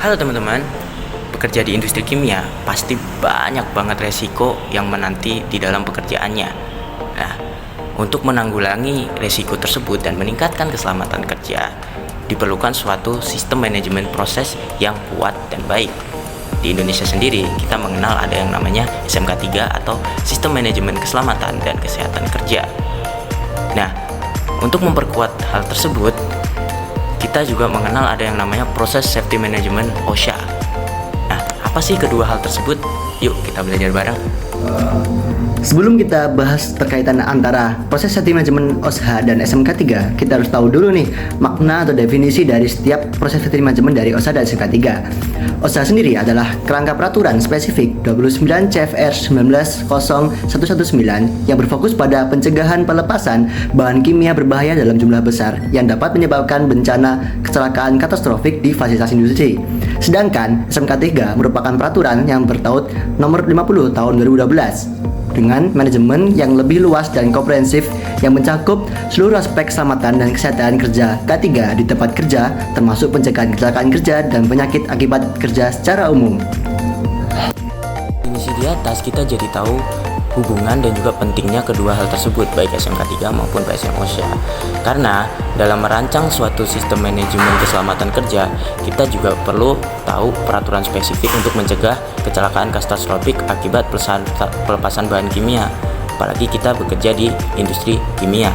Halo teman-teman, bekerja di industri kimia pasti banyak banget resiko yang menanti di dalam pekerjaannya. Nah, untuk menanggulangi resiko tersebut dan meningkatkan keselamatan kerja, diperlukan suatu sistem manajemen proses yang kuat dan baik. Di Indonesia sendiri, kita mengenal ada yang namanya SMK 3 atau Sistem Manajemen Keselamatan dan Kesehatan Kerja. Nah, untuk memperkuat hal tersebut, kita juga mengenal ada yang namanya proses safety management OSHA. Nah, apa sih kedua hal tersebut? Yuk kita belajar bareng. Sebelum kita bahas terkaitan antara proses safety management OSHA dan SMK 3, kita harus tahu dulu nih makna atau definisi dari setiap proses safety management dari OSHA dan SMK 3. OSHA sendiri adalah kerangka peraturan spesifik 29 CFR 190119 yang berfokus pada pencegahan pelepasan bahan kimia berbahaya dalam jumlah besar yang dapat menyebabkan bencana kecelakaan katastrofik di fasilitas industri. Sedangkan SMK 3 merupakan peraturan yang bertaut nomor 50 tahun 2012 dengan manajemen yang lebih luas dan komprehensif yang mencakup seluruh aspek keselamatan dan kesehatan kerja K3 di tempat kerja, termasuk pencegahan kecelakaan kerja dan penyakit akibat kerja secara umum. Definisi di atas kita jadi tahu hubungan dan juga pentingnya kedua hal tersebut, baik SMK 3 maupun PSM OSHA. Karena dalam merancang suatu sistem manajemen keselamatan kerja, kita juga perlu tahu peraturan spesifik untuk mencegah kecelakaan katastrofik akibat pelepasan bahan kimia, apalagi kita bekerja di industri kimia.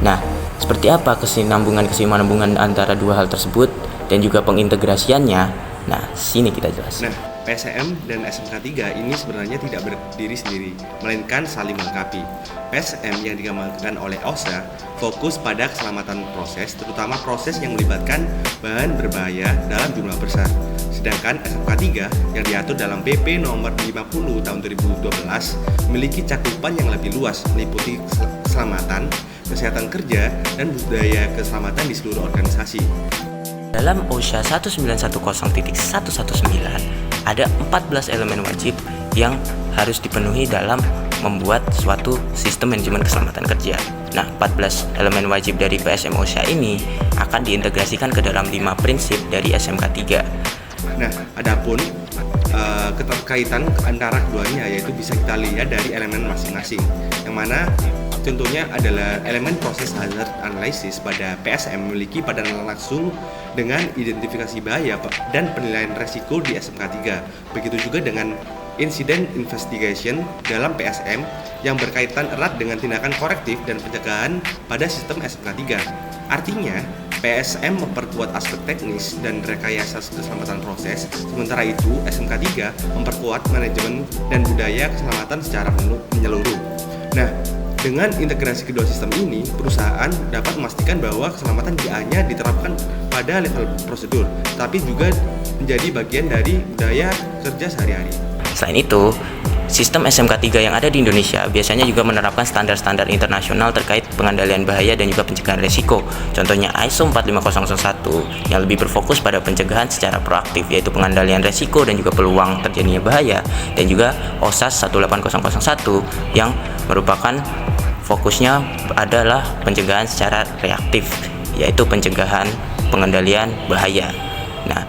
Nah, seperti apa kesinambungan antara dua hal tersebut dan juga pengintegrasiannya? Nah, sini kita jelas. PSM dan SMK 3 ini sebenarnya tidak berdiri sendiri, melainkan saling melengkapi. PSM yang dikembangkan oleh OSHA fokus pada keselamatan proses, terutama proses yang melibatkan bahan berbahaya dalam jumlah besar. Sedangkan SMK 3 yang diatur dalam PP nomor 50 tahun 2012 memiliki cakupan yang lebih luas, meliputi keselamatan, kesehatan kerja, dan budaya keselamatan di seluruh organisasi. Dalam OSHA 1910.119 ada 14 elemen wajib yang harus dipenuhi dalam membuat suatu sistem manajemen keselamatan kerja. Nah, 14 elemen wajib dari PSM OSHA ini akan diintegrasikan ke dalam 5 prinsip dari SMK 3. Nah, adapun keterkaitan antara keduanya yaitu bisa kita lihat dari elemen masing-masing, yang mana contohnya adalah elemen proses hazard analysis pada PSM memiliki padanan langsung dengan identifikasi bahaya dan penilaian resiko di SMK 3. Begitu juga dengan incident investigation dalam PSM yang berkaitan erat dengan tindakan korektif dan pencegahan pada sistem SMK 3. Artinya, PSM memperkuat aspek teknis dan rekayasa keselamatan proses, sementara itu SMK 3 memperkuat manajemen dan budaya keselamatan secara menyeluruh. Nah, dengan integrasi kedua sistem ini, perusahaan dapat memastikan bahwa keselamatan tidak hanya diterapkan pada level prosedur, tapi juga menjadi bagian dari budaya kerja sehari-hari. Selain itu, sistem SMK 3 yang ada di Indonesia biasanya juga menerapkan standar-standar internasional terkait pengendalian bahaya dan juga pencegahan risiko. Contohnya ISO 45001 yang lebih berfokus pada pencegahan secara proaktif, yaitu pengendalian risiko dan juga peluang terjadinya bahaya, dan juga OSHA 18001 yang merupakan fokusnya adalah pencegahan secara reaktif, yaitu pencegahan pengendalian bahaya. Nah,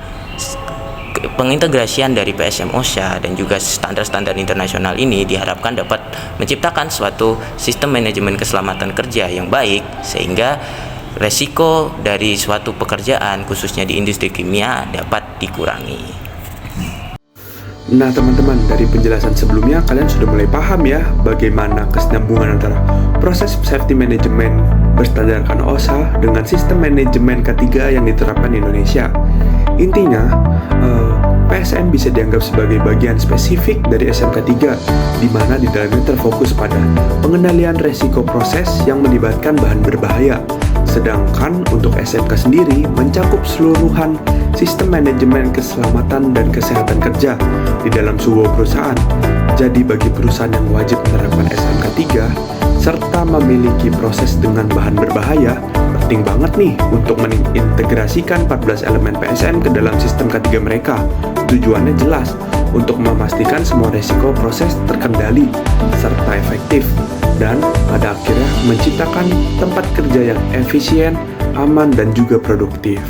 pengintegrasian dari PSM OSHA dan juga standar-standar internasional ini diharapkan dapat menciptakan suatu sistem manajemen keselamatan kerja yang baik, sehingga resiko dari suatu pekerjaan khususnya di industri kimia dapat dikurangi. Nah teman-teman, dari penjelasan sebelumnya kalian sudah mulai paham ya bagaimana kesinambungan antara proses safety management berstandarkan OSHA dengan sistem manajemen K3 yang diterapkan di Indonesia. Intinya, PSM bisa dianggap sebagai bagian spesifik dari SMK 3, di mana di dalamnya terfokus pada pengendalian resiko proses yang melibatkan bahan berbahaya. Sedangkan untuk SMK sendiri mencakup seluruhan sistem manajemen keselamatan dan kesehatan kerja di dalam sebuah perusahaan. Jadi bagi perusahaan yang wajib menerapkan SMK 3 serta memiliki proses dengan bahan berbahaya, penting banget nih untuk mengintegrasikan 14 elemen PSM ke dalam sistem K3 mereka. Tujuannya jelas, untuk memastikan semua resiko proses terkendali serta efektif, dan pada akhirnya menciptakan tempat kerja yang efisien, aman, dan juga produktif.